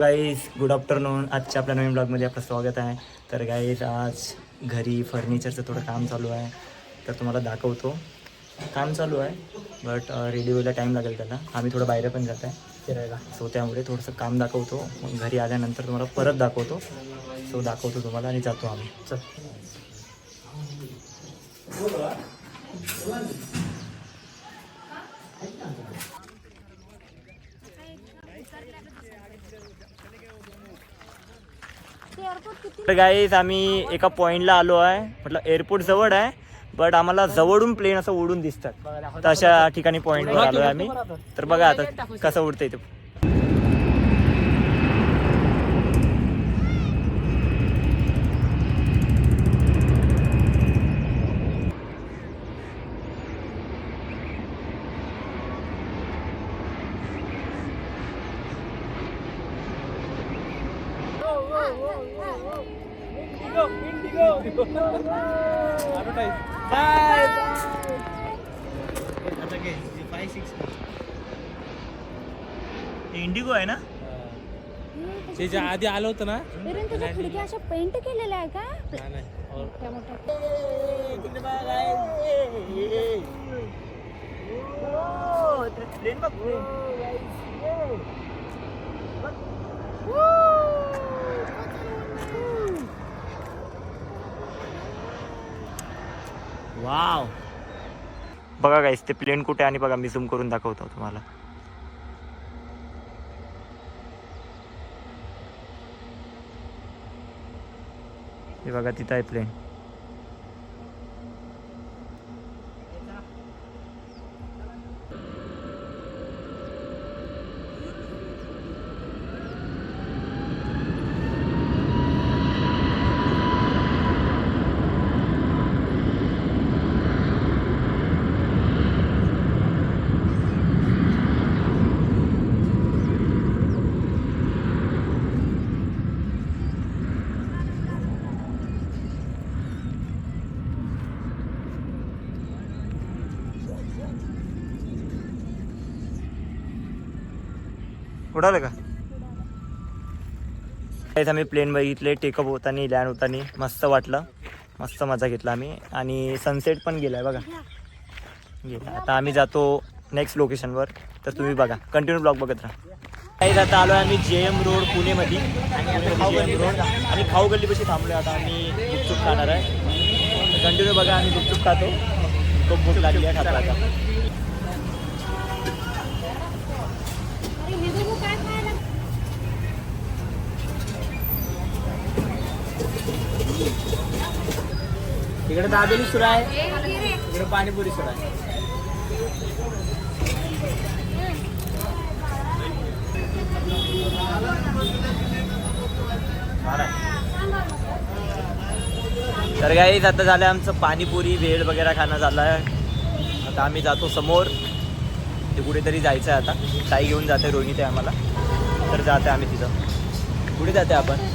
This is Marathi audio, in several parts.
Guys good afternoon. आजच्या आपल्या नवीन ब्लॉगमध्ये आपलं स्वागत आहे. तर गाईज आज घरी फर्निचरचं थोडं काम चालू आहे, तर तुम्हाला दाखवतो. काम चालू आहे बट रेडी व्हायला टाईम लागेल त्याला. आम्ही थोडं बाहेर पण जात आहे फिरायला, सो त्यामुळे थोडंसं काम दाखवतो. मग घरी आल्यानंतर तुम्हाला परत दाखवतो. सो दाखवतो तुम्हाला आणि जातो आम्ही. चल. तर गाईज आम्ही एका पॉईंटला आलो आहे. म्हटलं एअरपोर्ट जवळ आहे, बट आम्हाला जवळून प्लेन असं उडून दिसतात. तर अशा ठिकाणी पॉईंटवर आलो आहे आम्ही. तर बघा आता कसं उडतं इथे. इंडिगो आहे ना. त्याच्या आधी आलं होतं ना. त्याच्या खिडक्या अशा पेंट केलेल्या आहे का? वाव. बघा गाईस ते प्लेन कुठे, आणि बघा मी झूम करून दाखवतो तुम्हाला. हे बघा तिथं आहे प्लेन. उडालं का? काहीच आम्ही प्लेन बघितले, टेकअप होतानी, लँड होतानी मस्त वाटलं. मस्त मजा घेतला आम्ही, आणि सनसेट पण गेलाय बघा. गेला. आता आम्ही जातो नेक्स्ट लोकेशनवर, तर तुम्ही बघा, कंटिन्यू ब्लॉग बघत राहा. काही आता आलो आहे आम्ही JM रोड पुणेमध्ये, आणि आता JM रोड आणि खाऊ गल्लीपाशी थांबलो. आता आम्ही गुपचूप खाणार आहे. कंटिन्यू बघा, आम्ही गुपचूप खातो. खूप भूक लागली आहे खातो आता. इकडे दाबेली सुरू आहे, इकडे पाणीपुरी सुरू आहे. तर गाईज आता झालं आमचं पाणीपुरी भेळ वगैरे खाणं झालं आहे. आता आम्ही जातो समोर, ते कुठेतरी जायचं आहे. आता ताई घेऊन जाते, रोहिणी ते आम्हाला. तर जाते आम्ही तिथं. कुठे जाते आपण?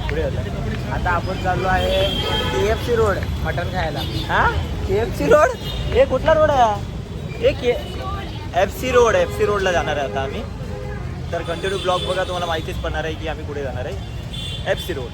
पुढे जाते. आता आपण चाललो आहे KFC रोड मटण खायला. हा KFC रोड, हे कुठला रोड आहे? हे FC रोडला जाणार आहे आता आम्ही. तर कंटिन्यू ब्लॉग बघा, तुम्हाला माहितीच पडणार आहे की आम्ही कुठे जाणार आहे. FC road.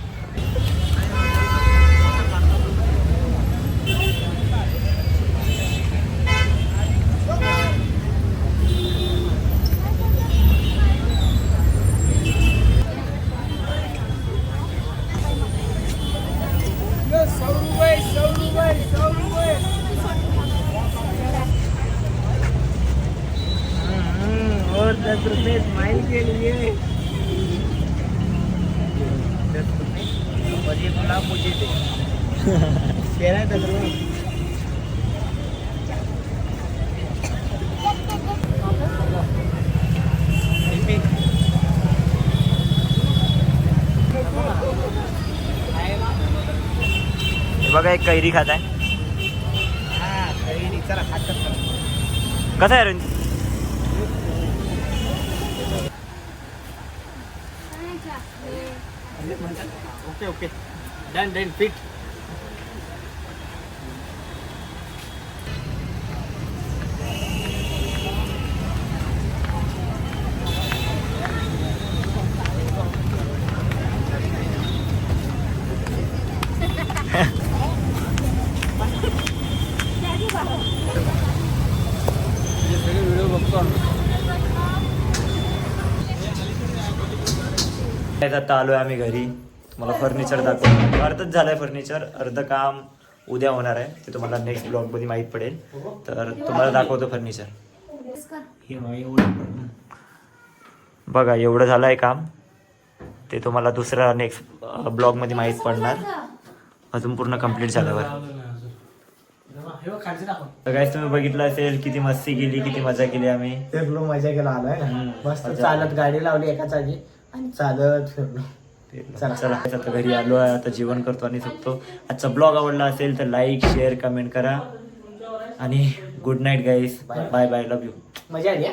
और 10 रुपये स्माइल के लिए, 10 रुपये और ये गुलाब मुझे दे. कह रहा है 10 रुपये. बघा एक कैरी खात आहे. चला कसं आहे रे? Okay done fit. आता आलोय आम्ही घरी. तुम्हाला फर्निचर दाखवतो. अर्धच झालंय फर्निचर, अर्ध काम उद्या होणार आहे. ते तुम्हाला नेक्स्ट ब्लॉग मध्ये माहित पडेल. तर तुम्हाला दाखवतो फर्निचर. बघा एवढं झालंय काम. ते तुम्हाला दुसऱ्या नेक्स्ट ब्लॉग मध्ये माहित पडणार अजून पूर्ण कम्प्लीट झाल्यावर. तर guys, तुम्ही बघितलं असेल किती मस्ती केली, किती मजा केली आम्ही. फिरलो, मजा केला आलाय. मस्त चालत गाडी लावली एका जागी आणि चालत फिरलो. चला आता घरी आलो आहे. आता जेवण करतो आणि झोपतो. आजचा ब्लॉग आवडला असेल तर लाईक शेअर कमेंट करा आणि good night guys. Bye bye, love you. मजा आली.